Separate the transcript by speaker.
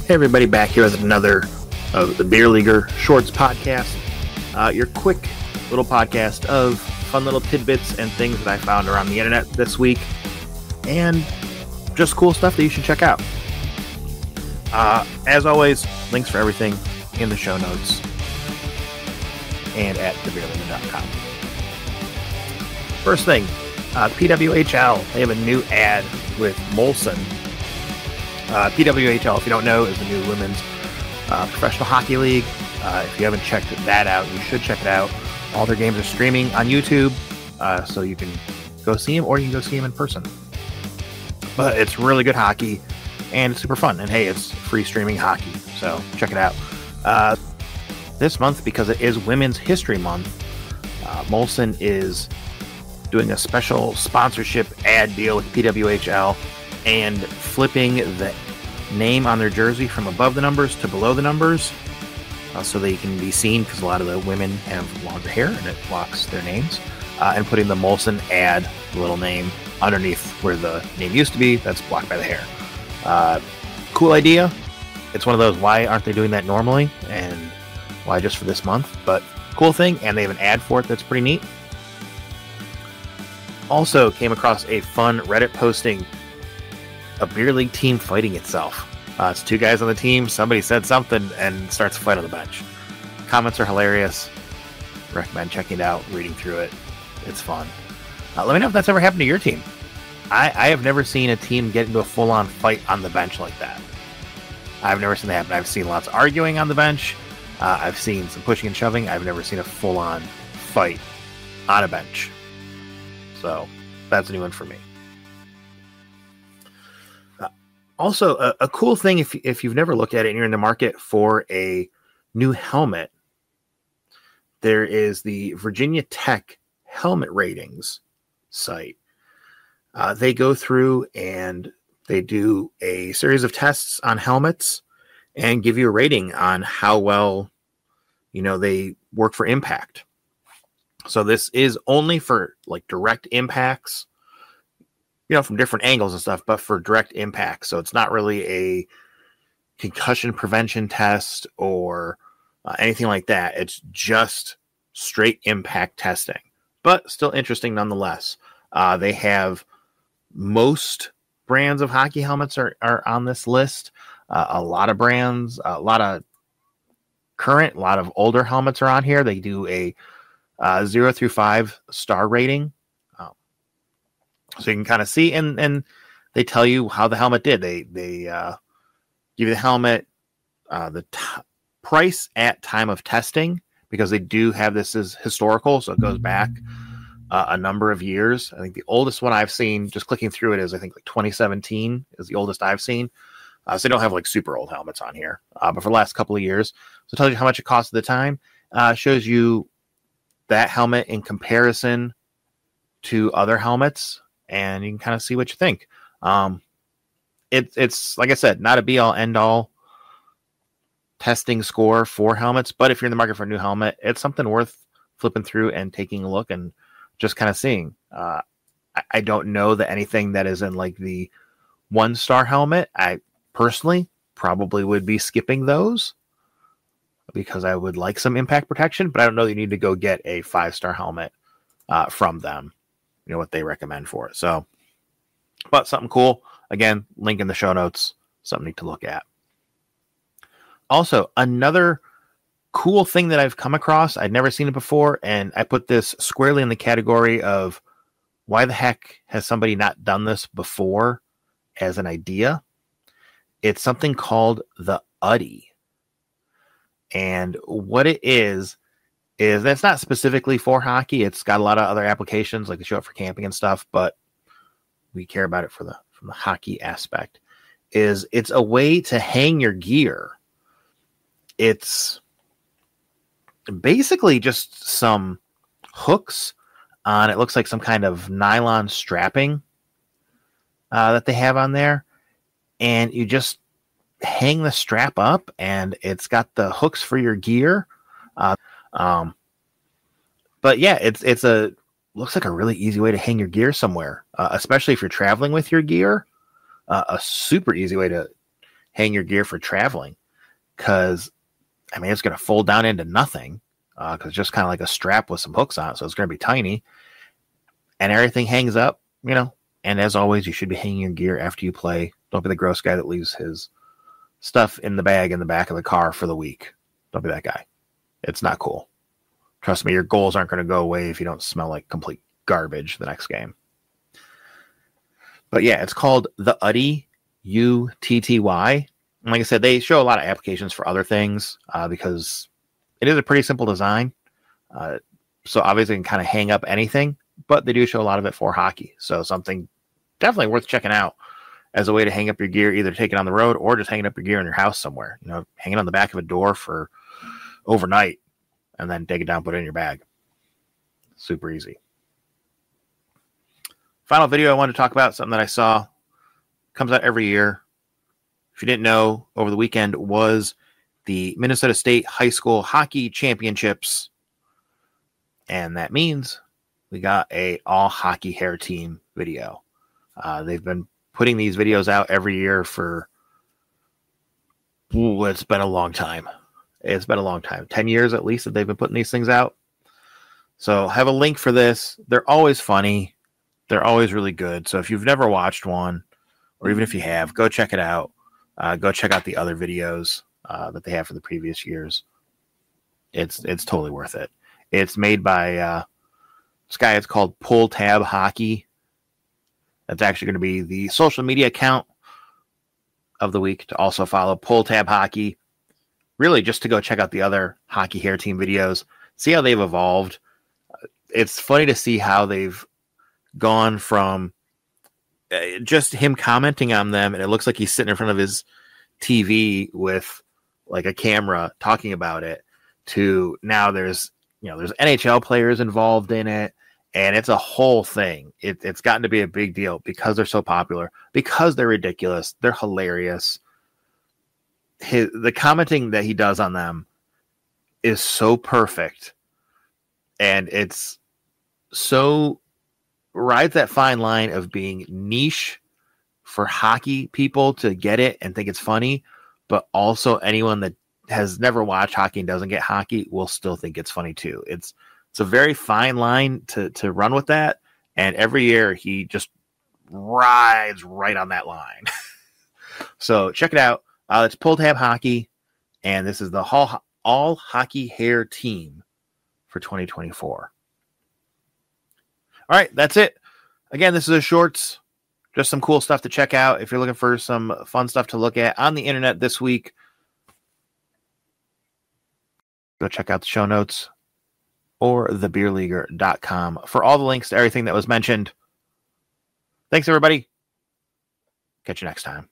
Speaker 1: Hey everybody, back here with another of the Beer Leaguer Shorts podcast. Your quick little podcast of fun little tidbits and things that I found around the internet this week, and just cool stuff that you should check out. As always, links for everything in the show notes and at thebeerleaguer.com. First thing, PWHL, they have a new ad with Molson. PWHL, if you don't know, is the new women's professional hockey league. If you haven't checked that out, you should check it out. All their games are streaming on YouTube, so you can go see them, or you can go see them in person. But it's really good hockey, and it's super fun. And hey, it's free streaming hockey, so check it out. This month, because it is Women's History Month, Molson is doing a special sponsorship ad deal with PWHL and flipping the name on their jersey from above the numbers to below the numbers, so they can be seen, because a lot of the women have longer hair and it blocks their names, and putting the Molson ad, the little name, underneath where the name used to be, that's blocked by the hair. Cool idea. It's one of those, why aren't they doing that normally, and why just for this month? But cool thing, and they have an ad for it that's pretty neat. Also came across a fun Reddit posting, a beer league team fighting itself. It's two guys on the team, somebody said something, and starts a fight on the bench. Comments are hilarious. Recommend checking it out, reading through it. It's fun. Let me know if that's ever happened to your team. I have never seen a team get into a full-on fight on the bench like that. I've never seen that happen. I've seen lots of arguing on the bench. I've seen some pushing and shoving. I've never seen a full-on fight on a bench. So that's a new one for me. Also, a cool thing, if you've never looked at it and you're in the market for a new helmet, there is the Virginia Tech Helmet Ratings site. They go through and they do a series of tests on helmets and give you a rating on how well, they work for impact. So this is only for like direct impacts, from different angles and stuff, but for direct impact. So it's not really a concussion prevention test or anything like that. It's just straight impact testing, but still interesting nonetheless. They have most brands of hockey helmets are on this list. A lot of brands, a lot of current, a lot of older helmets are on here. They do a 0 through 5 star rating. So you can kind of see, and they tell you how the helmet did. They give you the helmet, the price at time of testing, because they do have this as historical, so it goes back a number of years. I think the oldest one I've seen, just clicking through it, is I think like 2017 is the oldest I've seen. So they don't have like super old helmets on here, but for the last couple of years. So it tells you how much it cost at the time. Shows you that helmet in comparison to other helmets, and you can kind of see what you think. It's like I said, not a be all end all testing score for helmets, but if you're in the market for a new helmet, it's something worth flipping through and taking a look and just kind of seeing. I don't know that anything that is in like the 1-star helmet, I personally probably would be skipping those, because I would like some impact protection, but I don't know that you need to go get a 5-star helmet from them, what they recommend for it. So, but something cool. Again, link in the show notes, something to look at. Also, another cool thing that I've come across, I'd never seen it before, and I put this squarely in the category of why the heck has somebody not done this before as an idea. It's something called the Uddy. And what it is that's not specifically for hockey. It's got a lot of other applications, like they show it for camping and stuff, but we care about it from the hockey aspect. It's a way to hang your gear. It's basically just some hooks on, it looks like some kind of nylon strapping that they have on there, and you just hang the strap up, and it's got the hooks for your gear. But yeah, it's looks like a really easy way to hang your gear somewhere, especially if you're traveling with your gear. A super easy way to hang your gear for traveling, because I mean, it's going to fold down into nothing, because it's just kind of like a strap with some hooks on it, so it's going to be tiny, and everything hangs up, and as always, you should be hanging your gear after you play. Don't be the gross guy that leaves his stuff in the bag in the back of the car for the week. Don't be that guy. It's not cool. Trust me, your goals aren't going to go away if you don't smell like complete garbage the next game. But yeah, it's called the Utty, Utty. And like I said, they show a lot of applications for other things, because it is a pretty simple design. So obviously you can kind of hang up anything, but they do show a lot of it for hockey. So something definitely worth checking out as a way to hang up your gear, either take it on the road or just hanging up your gear in your house somewhere. Hang it on the back of a door for overnight and then take it down, put it in your bag. Super easy. Final video I wanted to talk about, something that I saw, comes out every year. If you didn't know, over the weekend was the Minnesota State High School Hockey Championships. And that means we got a all hockey hair team video. They've been putting these videos out every year for, it's been a long time. It's been a long time. 10 years at least that they've been putting these things out. So I have a link for this. They're always funny. They're always really good. So if you've never watched one, or even if you have, go check it out. Go check out the other videos that they have for the previous years. It's totally worth it. It's made by this guy. It's called Pull Tab Hockey. That's actually going to be the social media account of the week to also follow, Pull Tab Hockey. Really just to go check out the other hockey hair team videos, see how they've evolved. It's funny to see how they've gone from just him commenting on them, and it looks like he's sitting in front of his TV with like a camera talking about it, to now there's NHL players involved in it, and it's a whole thing. It's gotten to be a big deal because they're so popular, because they're ridiculous, they're hilarious. The commenting that he does on them is so perfect, and it's so rides that fine line of being niche for hockey people to get it and think it's funny, but also anyone that has never watched hockey and doesn't get hockey will still think it's funny too. It's a very fine line to run with that, and every year he just rides right on that line. So check it out. It's Pull Tab Hockey, and this is the all hockey hair team for 2024. All right, that's it. Again, this is a shorts, just some cool stuff to check out if you're looking for some fun stuff to look at on the internet this week. Go check out the show notes or thebeerleaguer.com for all the links to everything that was mentioned. Thanks, everybody. Catch you next time.